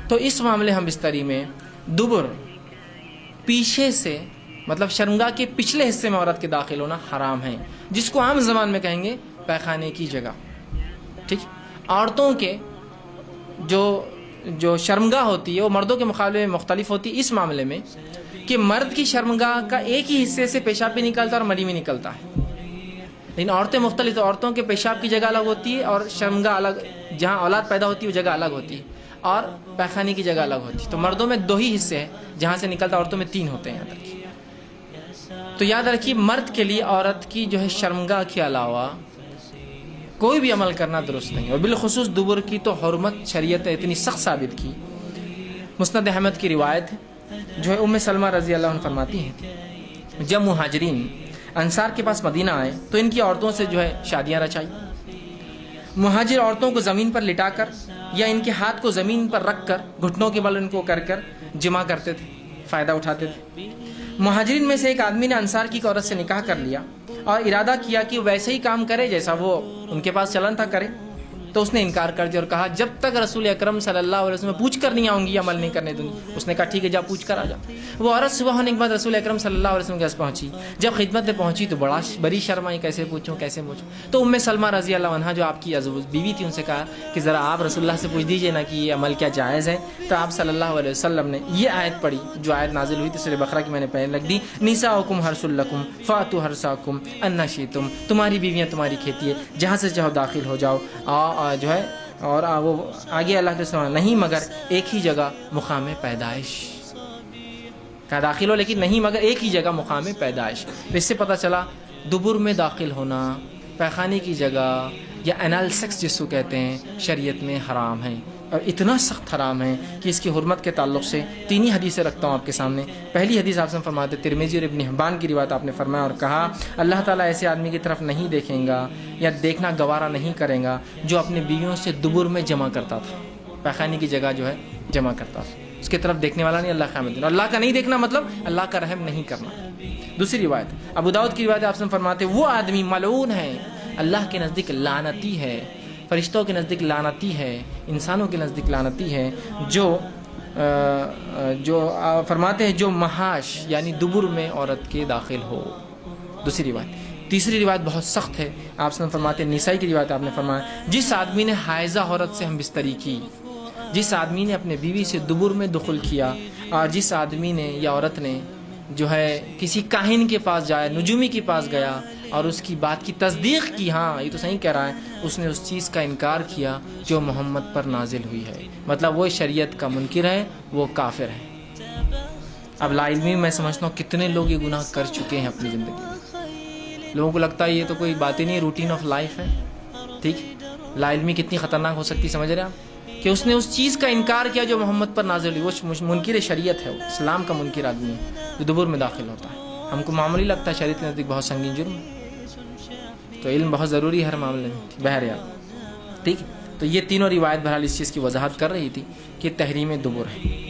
تو اس معاملے ہم بستری میں دبر پیچھے سے مطلب شرمگاہ کے پچھلے حصے میں عورت کے داخل ہونا حرام ہے، جس کو عام زبان میں کہیں گے پیخانے کی جگہ. ٹھیک، عورتوں کے جو شرمگاہ ہوتی ہے وہ مردوں کے مقابلے میں مختلف ہوتی ہے اس معاملے میں کہ مرد کی شرمگاہ کا ایک ہی حصے سے پیشاب بھی نکلتا ہے اور منی بھی نکلتا ہے، لیکن عورتیں مختلف، تو عورتوں کے پیشاب کی جگہ الگ ہوتی ہے اور شرمگاہ الگ، جہاں اولاد پیدا ہوتی ہے وہ جگہ الگ ہوتی ہے، اور پیخانے کی جگہ الگ ہوتی ہے. تو مردوں میں 2 ہی حصے ہیں جہاں سے نکلتا، عورتوں میں 3 ہوتے ہیں. یاد رکھیے. تو یاد رکھیے مرد کے لیے عورت کی جو ہے شرمگاہ کے علاوہ کوئی بھی عمل کرنا درست نہیں، اور بالخصوص دبر کی تو حرمت شریعت نے اتنی سخت ثابت کی. مسند احمد کی روایت جو ہے ام سلمہ رضی اللہ عنہ فرماتی ہیں جب مہاجرین انصار کے پاس مدینہ آئے تو ان کی عورتوں سے جو ہے شادیاں رچائی. مہاجر عورتوں کو زمین پر لٹا کر یا ان کے ہاتھ کو زمین پر رکھ کر گھٹنوں کے بل ان کو کر جمع کرتے تھے، فائدہ اٹھاتے تھے. مہاجرین میں سے ایک آدمی نے انصار کی عورت سے نکاح کر لیا اور ارادہ کیا کہ ویسے ہی کام کرے جیسا وہ ان کے پاس چلن تھا کرے. تو اس نے انکار کر دیا اور کہا جب تک رسول اکرم صلی اللہ علیہ وسلم پوچھ کر نہیں آؤں گی عمل نہیں کرنے دوں گی. اس نے کہا ٹھیک ہے جا پوچھ کر آ جا. وہ عورت صبح ہونے کے بعد رسول اکرم صلی اللہ علیہ وسلم کے پاس پہنچی. جب خدمت میں پہنچی تو بڑی شرمائی، کیسے پوچھوں. تو ام سلمہ رضی اللہ عنہا جو آپ کی بیوی تھی ان سے کہا کہ ذرا آپ رسول اللہ سے پوچھ دیجئے نا کہ یہ عمل کیا جائز ہے. تو آپ صلی اللہ علیہ وسلم نے یہ آیت پڑھی جو آیت نازل ہوئی تھی سورہ بقرہ کی، میں نے پہلے لکھ دی، نساؤکم حرث لکم فاتوا حرثکم ان شئتم. تمہاری بیویاں تمہاری کھیتی ہے، جہاں سے چاہو داخل ہو جاؤ. جو ہے اور وہ آگے اللہ کے سوا نہیں مگر ایک ہی جگہ مقام پیدائش کا داخل ہو، لیکن نہیں مگر ایک ہی جگہ مقام پیدائش. اس سے پتہ چلا دبر میں داخل ہونا، پیخانے کی جگہ یا انال سیکس جس کو کہتے ہیں، شریعت میں حرام ہے، اور اتنا سخت حرام ہے کہ اس کی حرمت کے تعلق سے 3 ہی حدیثیں رکھتا ہوں آپ کے سامنے. پہلی حدیث آپ سے فرماتے ترمذی اور ابن حبان کی روایت، آپ نے فرمایا اور کہا اللہ تعالیٰ ایسے آدمی کی طرف نہیں دیکھیں گا یا دیکھنا گوارا نہیں کرے گا جو اپنے بیویوں سے دبر میں جمع کرتا تھا، پیخانے کی جگہ جو ہے جمع کرتا تھا. اس کی طرف دیکھنے والا نہیں اللہ قیامت دن. اللہ کا نہیں دیکھنا مطلب اللہ کا رحم نہیں کرنا. دوسری روایت ابو داؤد کی روایت، آپ سے فرماتے وہ آدمی ملعون ہے، اللہ کے نزدیک لعنتی ہے، فرشتوں کے نزدیک لعنتی ہے، انسانوں کے نزدیک لعنتی ہے، جو فرماتے ہیں جو محاش یعنی دبر میں عورت کے داخل ہو. دوسری روایت. تیسری روایت بہت سخت ہے، آپ سے فرماتے ہیں نسائی کی روایت، آپ نے فرمایا جس آدمی نے حائضہ عورت سے ہم بستری کی، جس آدمی نے اپنے بیوی سے دبر میں دخل کیا، اور جس آدمی نے یا عورت نے جو ہے کسی کاہن کے پاس جایا، نجومی کے پاس گیا اور اس کی بات کی تصدیق کی، ہاں یہ تو صحیح کہہ رہا ہے، اس نے اس چیز کا انکار کیا جو محمد پر نازل ہوئی ہے، مطلب وہ شریعت کا منکر ہے، وہ کافر ہے. اب لا علمی میں سمجھتا ہوں کتنے لوگ یہ گناہ کر چکے ہیں اپنی زندگی میں. لوگوں کو لگتا ہے یہ تو کوئی بات ہی نہیں، روٹین آف لائف ہے. ٹھیک، لا علمی کتنی خطرناک ہو سکتی، سمجھ رہے ہیں آپ، کہ اس نے اس چیز کا انکار کیا جو محمد پر نازل ہوئی. وہ منکر شریعت ہے، وہ اسلام کا منکر آدمی ہے جو دبر میں داخل ہوتا ہے. ہم کو معمولی لگتا ہے، شریعت کے نزدیک بہت سنگین جرم ہے. تو علم بہت ضروری ہے ہر معاملے میں بہرحال. ٹھیک، تو یہ تینوں روایت بہرحال اس چیز کی وضاحت کر رہی تھی کہ تحریم دبر ہے.